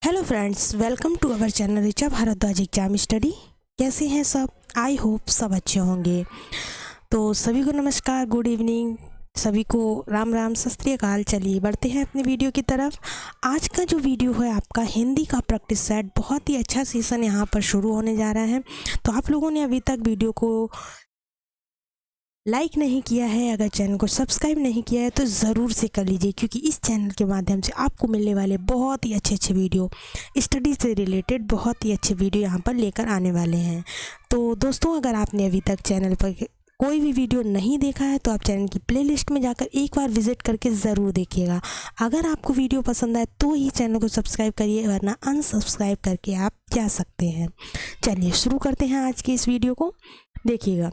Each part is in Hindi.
Hello friends, welcome to our channel Richa Bhardwaj exam study. कैसे हैं सब? आई होप सब अच्छे होंगे। तो सभी को नमस्कार, गुड इवनिंग, सभी को राम राम, सत श्री अकाल। चलिए बढ़ते हैं अपने वीडियो की तरफ। आज का जो वीडियो है आपका हिंदी का प्रैक्टिस सेट, बहुत ही अच्छा सेशन यहाँ पर शुरू होने जा रहा है। तो आप लोगों ने अभी तक वीडियो को लाइक नहीं किया है, अगर चैनल को सब्सक्राइब नहीं किया है तो ज़रूर से कर लीजिए, क्योंकि इस चैनल के माध्यम से आपको मिलने वाले बहुत ही अच्छे वीडियो, स्टडी से रिलेटेड बहुत ही अच्छे वीडियो यहाँ पर लेकर आने वाले हैं। तो दोस्तों, अगर आपने अभी तक चैनल पर कोई भी वीडियो नहीं देखा है तो आप चैनल की प्लेलिस्ट में जाकर एक बार विजिट करके ज़रूर देखिएगा। अगर आपको वीडियो पसंद आए तो ही चैनल को सब्सक्राइब करिए, वरना अनसब्सक्राइब करके आप जा सकते हैं। चलिए शुरू करते हैं आज की इस वीडियो को। देखिएगा,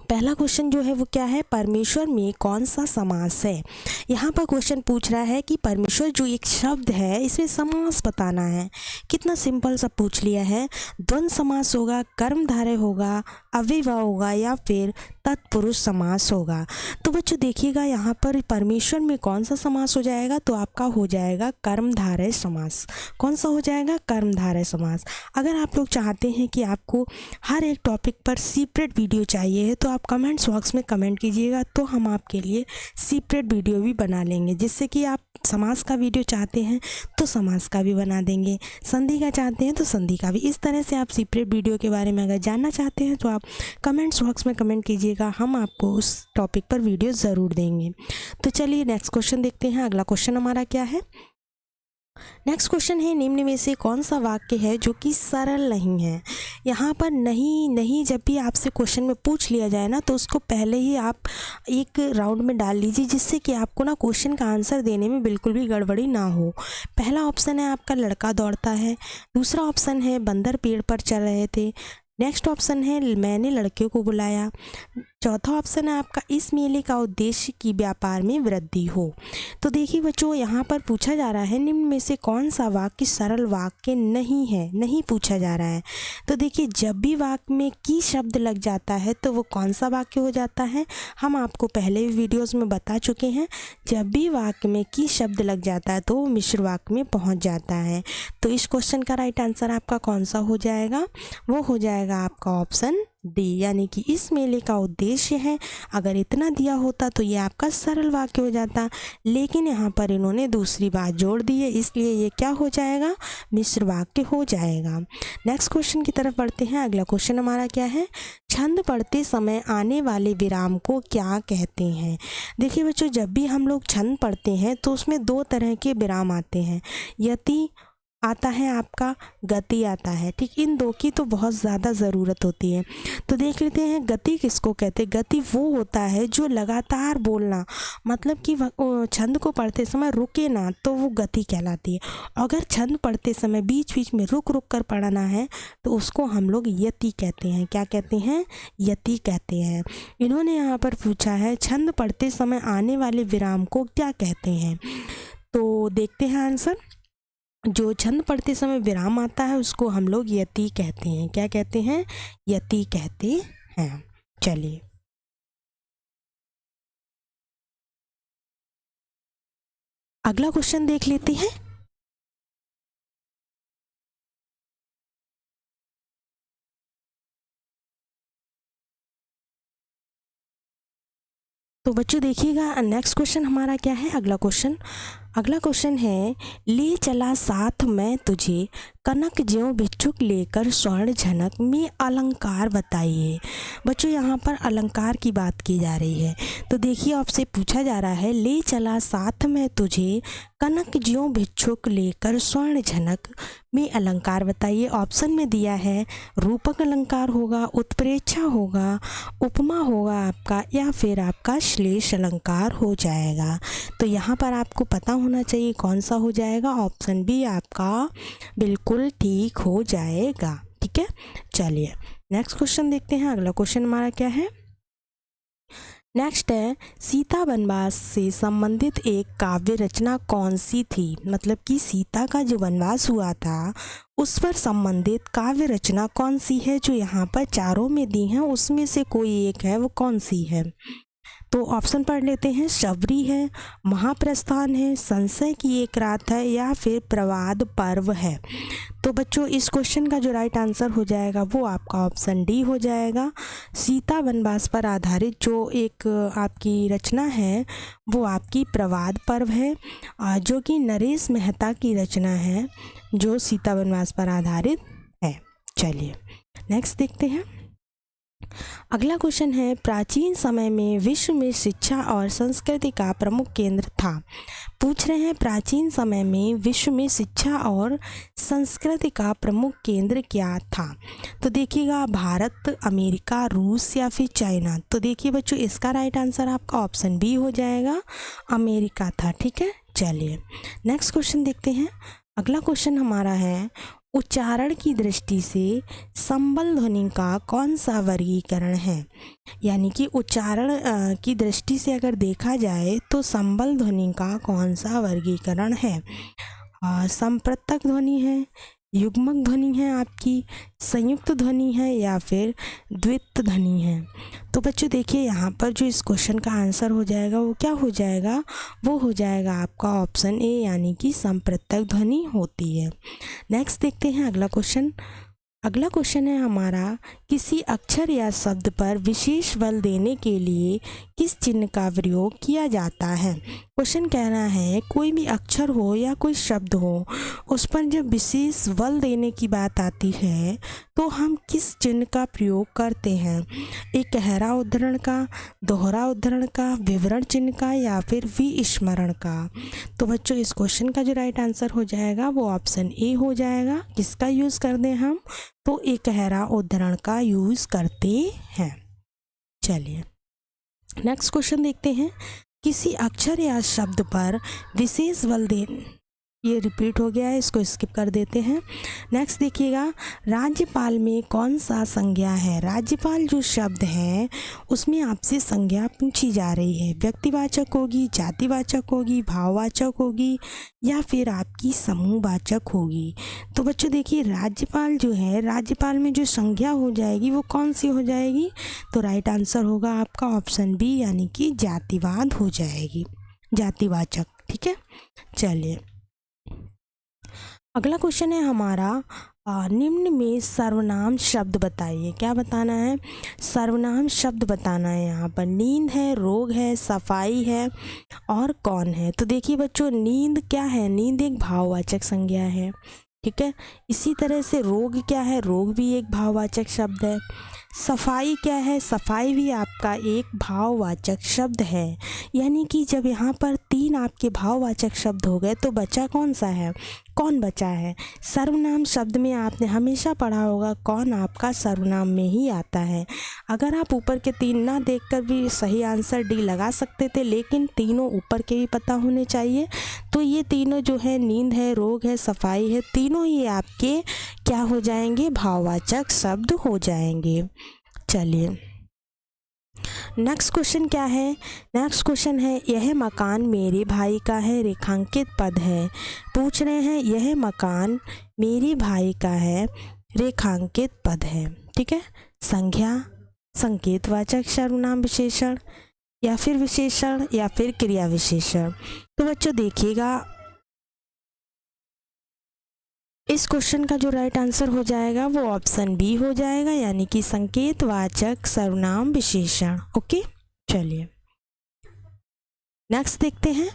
पहला क्वेश्चन जो है वो क्या है, परमेश्वर में कौन सा समास है। यहाँ पर क्वेश्चन पूछ रहा है कि परमेश्वर जो एक शब्द है इसमें समास बताना है। कितना सिंपल सा पूछ लिया है। द्वंद्व समास होगा, कर्मधारय होगा, अव्ययभाव होगा या फिर तत्पुरुष समास होगा। तो बच्चों देखिएगा, यहाँ पर परमेश्वर में कौन सा समास हो जाएगा, तो आपका हो जाएगा कर्मधारय समास। कौन सा हो जाएगा? कर्मधारय समास। अगर आप लोग चाहते हैं कि आपको हर एक टॉपिक पर सेपरेट वीडियो चाहिए है तो आप कमेंट्स बॉक्स में कमेंट कीजिएगा, तो हम आपके लिए सेपरेट वीडियो भी बना लेंगे। जिससे कि आप समास का वीडियो चाहते हैं तो समास का भी बना देंगे, संधि का चाहते हैं तो संधि का भी। इस तरह से आप सेपरेट वीडियो के बारे में अगर जानना चाहते हैं तो आप कमेंट्स बॉक्स में कमेंट कीजिएगा, हम आपको उस टॉपिक पर वीडियो ज़रूर देंगे। तो चलिए नेक्स्ट क्वेश्चन देखते हैं। अगला क्वेश्चन हमारा क्या है? नेक्स्ट क्वेश्चन है, निम्न में से कौन सा वाक्य है जो कि सरल नहीं है। यहाँ पर नहीं जब भी आपसे क्वेश्चन में पूछ लिया जाए ना, तो उसको पहले ही आप एक राउंड में डाल लीजिए, जिससे कि आपको ना क्वेश्चन का आंसर देने में बिल्कुल भी गड़बड़ी ना हो। पहला ऑप्शन है आपका लड़का दौड़ता है, दूसरा ऑप्शन है बंदर पेड़ पर चल रहे थे, नेक्स्ट ऑप्शन है मैंने लड़के को बुलाया, चौथा ऑप्शन है आपका इस मेले का उद्देश्य कि व्यापार में वृद्धि हो। तो देखिए बच्चों, यहाँ पर पूछा जा रहा है निम्न में से कौन सा वाक्य सरल वाक्य नहीं है, नहीं पूछा जा रहा है। तो देखिए, जब भी वाक्य में की शब्द लग जाता है तो वो कौन सा वाक्य हो जाता है, हम आपको पहले वीडियोज़ में बता चुके हैं। जब भी वाक्य में की शब्द लग जाता है तो वो मिश्र वाक्य में पहुँच जाता है। तो इस क्वेश्चन का राइट आंसर आपका कौन सा हो जाएगा? वो हो जाएगा आपका ऑप्शन डी, यानी कि इस मेले का उद्देश्य है। अगर इतना दिया होता तो ये आपका सरल वाक्य हो जाता, लेकिन यहाँ पर इन्होंने दूसरी बात जोड़ दी है, इसलिए ये क्या हो जाएगा? मिश्र वाक्य हो जाएगा। नेक्स्ट क्वेश्चन की तरफ बढ़ते हैं। अगला क्वेश्चन हमारा क्या है? छंद पढ़ते समय आने वाले विराम को क्या कहते हैं। देखिए बच्चों, जब भी हम लोग छंद पढ़ते हैं तो उसमें दो तरह के विराम आते हैं, यति आता है आपका, गति आता है। ठीक, इन दो की तो बहुत ज़्यादा ज़रूरत होती है। तो देख लेते हैं गति किसको कहते हैं। गति वो होता है जो लगातार बोलना, मतलब कि छंद को पढ़ते समय रुके ना, तो वो गति कहलाती है। अगर छंद पढ़ते समय बीच बीच में रुक रुक कर पढ़ना है तो उसको हम लोग यति कहते हैं। क्या कहते हैं? यति कहते हैं। इन्होंने यहाँ पर पूछा है छंद पढ़ते समय आने वाले विराम को क्या कहते हैं। तो देखते हैं आंसर। जो छंद पढ़ते समय विराम आता है उसको हम लोग यति कहते हैं। क्या कहते हैं? यति कहते हैं। चलिए अगला क्वेश्चन देख लेते हैं। तो बच्चों देखिएगा, नेक्स्ट क्वेश्चन हमारा क्या है? अगला क्वेश्चन है, ले चला साथ मैं तुझे, कनक ज्यों भिक्षुक लेकर स्वर्ण झनक में अलंकार बताइए। बच्चों यहाँ पर अलंकार की बात की जा रही है। तो देखिए, आपसे पूछा जा रहा है ले चला साथ मैं तुझे, कनक ज्यों भिक्षुक लेकर स्वर्ण झनक में अलंकार बताइए। ऑप्शन में दिया है रूपक अलंकार होगा, उत्प्रेक्षा होगा, उपमा होगा आपका, या फिर आपका श्लेष अलंकार हो जाएगा। तो यहाँ पर आपको पता होना चाहिए कौन सा हो जाएगा। ऑप्शन बी आपका बिल्कुल ठीक हो जाएगा। ठीक है, चलिए नेक्स्ट क्वेश्चन देखते हैं। अगला क्वेश्चन हमारा क्या है? नेक्स्ट है, सीता वनवास से संबंधित एक काव्य रचना कौन सी थी। मतलब कि सीता का जो वनवास हुआ था उस पर संबंधित काव्य रचना कौन सी है। जो यहाँ पर चारों में दी है उसमें से कोई एक है, वो कौन सी है? तो ऑप्शन पढ़ लेते हैं। शबरी है, महाप्रस्थान है, संशय की एक रात है, या फिर प्रवाद पर्व है। तो बच्चों इस क्वेश्चन का जो राइट आंसर हो जाएगा वो आपका ऑप्शन डी हो जाएगा। सीता वनवास पर आधारित जो एक आपकी रचना है वो आपकी प्रवाद पर्व है, जो कि नरेश मेहता की रचना है जो सीता वनवास पर आधारित है। चलिए नेक्स्ट देखते हैं। अगला क्वेश्चन है, प्राचीन समय में विश्व में शिक्षा और संस्कृति का प्रमुख केंद्र था। पूछ रहे हैं प्राचीन समय में विश्व में शिक्षा और संस्कृति का प्रमुख केंद्र क्या था। तो देखिएगा भारत, अमेरिका, रूस या फिर चाइना। तो देखिए बच्चों इसका राइट आंसर आपका ऑप्शन बी हो जाएगा, अमेरिका था। ठीक है, चलिए नेक्स्ट क्वेश्चन देखते हैं। अगला क्वेश्चन हमारा है, उच्चारण की दृष्टि से संबल ध्वनि का कौन सा वर्गीकरण है। यानी कि उच्चारण की दृष्टि से अगर देखा जाए तो संबल ध्वनि का कौन सा वर्गीकरण है। संप्रतक ध्वनि है, युग्मक ध्वनि है, आपकी संयुक्त ध्वनि है, या फिर द्वित्व ध्वनि है। तो बच्चों देखिए यहाँ पर जो इस क्वेश्चन का आंसर हो जाएगा वो क्या हो जाएगा, वो हो जाएगा आपका ऑप्शन ए, यानी कि संप्रतक ध्वनि होती है। नेक्स्ट देखते हैं अगला क्वेश्चन। अगला क्वेश्चन है हमारा, किसी अक्षर या शब्द पर विशेष बल देने के लिए किस चिन्ह का प्रयोग किया जाता है। क्वेश्चन कहना है कोई भी अक्षर हो या कोई शब्द हो उस पर जब विशेष बल देने की बात आती है तो हम किस चिन्ह का प्रयोग करते हैं। एक गहरा उद्धरण का, दोहरा उद्धरण का, विवरण चिन्ह का, या फिर विस्मरण का। तो बच्चों इस क्वेश्चन का जो राइट आंसर हो जाएगा वो ऑप्शन ए हो जाएगा। किसका यूज़ कर दें हम, तो एक गहरा उद्धरण का यूज़ करते हैं। चलिए नेक्स्ट क्वेश्चन देखते हैं। किसी अक्षर या शब्द पर विशेष बल दे, ये रिपीट हो गया है, इसको स्किप कर देते हैं। नेक्स्ट देखिएगा, राज्यपाल में कौन सा संज्ञा है। राज्यपाल जो शब्द है उसमें आपसे संज्ञा पूछी जा रही है। व्यक्तिवाचक होगी, जातिवाचक होगी, भाववाचक होगी, या फिर आपकी समूहवाचक होगी। तो बच्चों देखिए राज्यपाल जो है, राज्यपाल में जो संज्ञा हो जाएगी वो कौन सी हो जाएगी। तो राइट आंसर होगा आपका ऑप्शन बी, यानी कि जातिवाद हो जाएगी, जातिवाचक। ठीक है, चलिए अगला क्वेश्चन है हमारा, निम्न में सर्वनाम शब्द बताइए। क्या बताना है, सर्वनाम शब्द बताना है। यहाँ पर नींद है, रोग है, सफाई है, और कौन है। तो देखिए बच्चों नींद क्या है, नींद एक भाववाचक संज्ञा है। ठीक है, इसी तरह से रोग क्या है, रोग भी एक भाववाचक शब्द है। सफाई क्या है, सफाई भी आपका एक भाववाचक शब्द है। यानी कि जब यहाँ पर तीन आपके भाववाचक शब्द हो गए तो बचा कौन सा है, कौन बचा है। सर्वनाम शब्द में आपने हमेशा पढ़ा होगा कौन आपका सर्वनाम में ही आता है। अगर आप ऊपर के तीन ना देखकर भी सही आंसर डी लगा सकते थे, लेकिन तीनों ऊपर के भी पता होने चाहिए। तो ये तीनों जो है, नींद है, रोग है, सफाई है, तीनों ही आपके क्या हो जाएंगे, भाववाचक शब्द हो जाएंगे। चलिए नेक्स्ट क्वेश्चन क्या है। नेक्स्ट क्वेश्चन है, यह मकान मेरे भाई का है, रेखांकित पद है। पूछ रहे हैं यह मकान मेरे भाई का है, रेखांकित पद है। ठीक है, संज्ञा, संकेतवाचक सर्वनाम विशेषण, या फिर विशेषण, या फिर क्रिया विशेषण। तो बच्चों देखिएगा इस क्वेश्चन का जो राइट आंसर हो जाएगा वो ऑप्शन बी हो जाएगा, यानी कि संकेतवाचक सर्वनाम विशेषण। ओके, चलिए नेक्स्ट देखते हैं,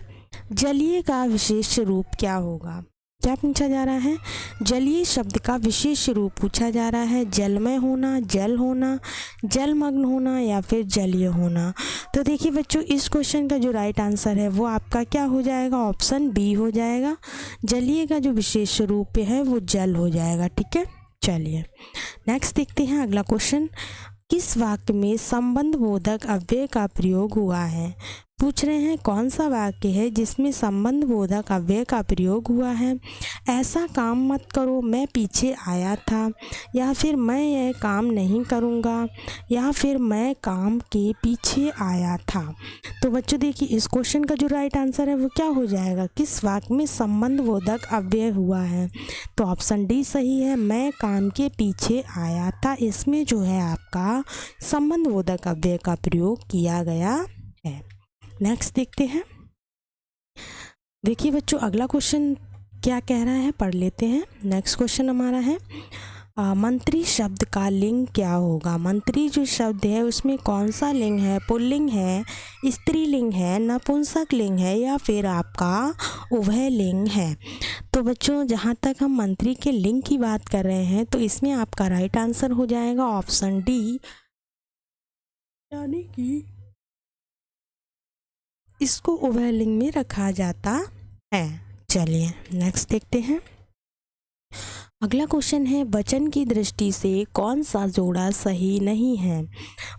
जलीय का विशेष रूप क्या होगा। क्या पूछा जा रहा है, जलीय शब्द का विशेष रूप पूछा जा रहा है। जलमय होना, जल होना, जलमग्न होना, या फिर जलीय होना। तो देखिए बच्चों इस क्वेश्चन का जो राइट आंसर है वो आपका क्या हो जाएगा, ऑप्शन बी हो जाएगा। जलीय का जो विशेष रूप है वो जल हो जाएगा। ठीक है, चलिए नेक्स्ट देखते हैं अगला क्वेश्चन, किस वाक्य में संबंध बोधक अव्यय का प्रयोग हुआ है। पूछ रहे हैं कौन सा वाक्य है जिसमें संबंध बोधक अव्यय का प्रयोग हुआ है। ऐसा काम मत करो, मैं पीछे आया था, या फिर मैं यह काम नहीं करूँगा, या फिर मैं काम के पीछे आया था। तो बच्चों देखिए इस क्वेश्चन का जो राइट आंसर है वो क्या हो जाएगा, किस वाक्य में संबंध बोधक अव्यय हुआ है। तो ऑप्शन डी सही है, मैं काम के पीछे आया था। इसमें जो है आपका संबंध बोधक अव्यय का प्रयोग किया गया है। नेक्स्ट देखते हैं। देखिए बच्चों अगला क्वेश्चन क्या कह रहा है, पढ़ लेते हैं। नेक्स्ट क्वेश्चन हमारा है मंत्री शब्द का लिंग क्या होगा। मंत्री जो शब्द है उसमें कौन सा लिंग है, पुल्लिंग है, स्त्रीलिंग है, नपुंसक लिंग है या फिर आपका उभय लिंग है। तो बच्चों जहाँ तक हम मंत्री के लिंग की बात कर रहे हैं तो इसमें आपका राइट आंसर हो जाएगा ऑप्शन डी, यानी कि इसको उभय लिंग में रखा जाता है। चलिए नेक्स्ट देखते हैं। अगला क्वेश्चन है वचन की दृष्टि से कौन सा जोड़ा सही नहीं है।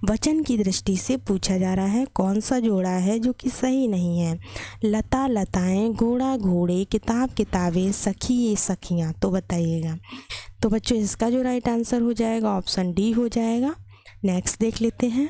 वचन की दृष्टि से पूछा जा रहा है कौन सा जोड़ा है जो कि सही नहीं है। लता लताएं, घोड़ा घोड़े, किताब किताबें, सखी ये सखियाँ, तो बताइएगा। तो बच्चों इसका जो राइट आंसर हो जाएगा ऑप्शन डी हो जाएगा। नेक्स्ट देख लेते हैं।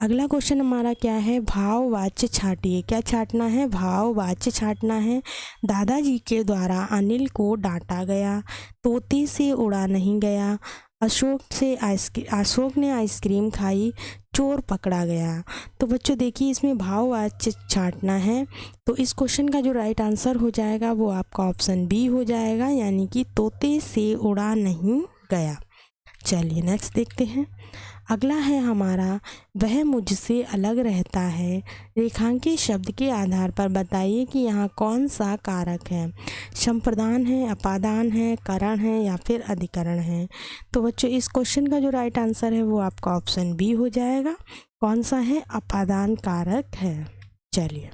अगला क्वेश्चन हमारा क्या है, भाववाच्य छांटिए। क्या छांटना है, भाववाच्य छांटना है। दादाजी के द्वारा अनिल को डांटा गया, तोते से उड़ा नहीं गया, अशोक ने आइसक्रीम खाई, चोर पकड़ा गया। तो बच्चों देखिए इसमें भाववाच्य छांटना है, तो इस क्वेश्चन का जो राइट आंसर हो जाएगा वो आपका ऑप्शन बी हो जाएगा, यानी कि तोते से उड़ा नहीं गया। चलिए नेक्स्ट देखते हैं। अगला है हमारा वह मुझसे अलग रहता है। रेखांकित शब्द के आधार पर बताइए कि यहाँ कौन सा कारक है। संप्रदान है, अपादान है, करण है या फिर अधिकरण है। तो बच्चों इस क्वेश्चन का जो राइट आंसर है वो आपका ऑप्शन बी हो जाएगा। कौन सा है, अपादान कारक है। चलिए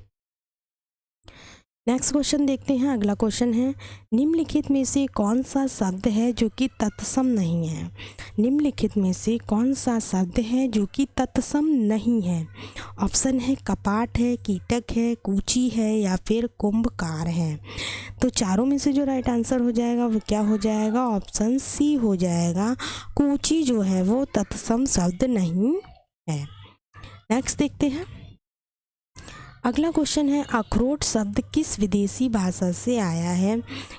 नेक्स्ट क्वेश्चन देखते हैं। अगला क्वेश्चन है निम्नलिखित में से कौन सा शब्द है जो कि तत्सम नहीं है। निम्नलिखित में से कौन सा शब्द है जो कि तत्सम नहीं है। ऑप्शन है कपाट है, कीटक है, कूची है या फिर कुंभकार है। तो चारों में से जो राइट आंसर हो जाएगा वो क्या हो जाएगा, ऑप्शन सी हो जाएगा। कूची जो है वो तत्सम शब्द नहीं है। नेक्स्ट देखते हैं। अगला क्वेश्चन है अखरोट शब्द किस विदेशी भाषा से आया है।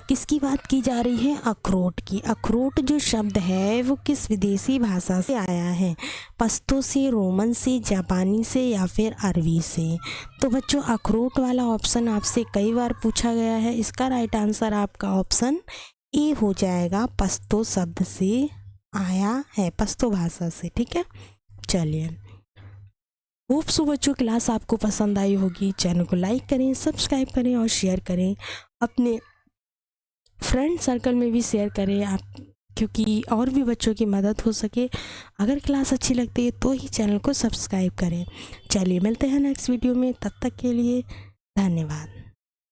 किसकी बात की जा रही है, अखरोट की। अखरोट जो शब्द है वो किस विदेशी भाषा से आया है। पश्तो से, रोमन से, जापानी से या फिर अरबी से। तो बच्चों अखरोट वाला ऑप्शन आपसे कई बार पूछा गया है, इसका राइट आंसर आपका ऑप्शन ए हो जाएगा। पश्तो शब्द से आया है, पश्तो भाषा से। ठीक है, चलिए होप सो बच्चों क्लास आपको पसंद आई होगी। चैनल को लाइक करें, सब्सक्राइब करें और शेयर करें। अपने फ्रेंड सर्कल में भी शेयर करें आप, क्योंकि और भी बच्चों की मदद हो सके। अगर क्लास अच्छी लगती है तो ही चैनल को सब्सक्राइब करें। चलिए मिलते हैं नेक्स्ट वीडियो में, तब तक के लिए धन्यवाद।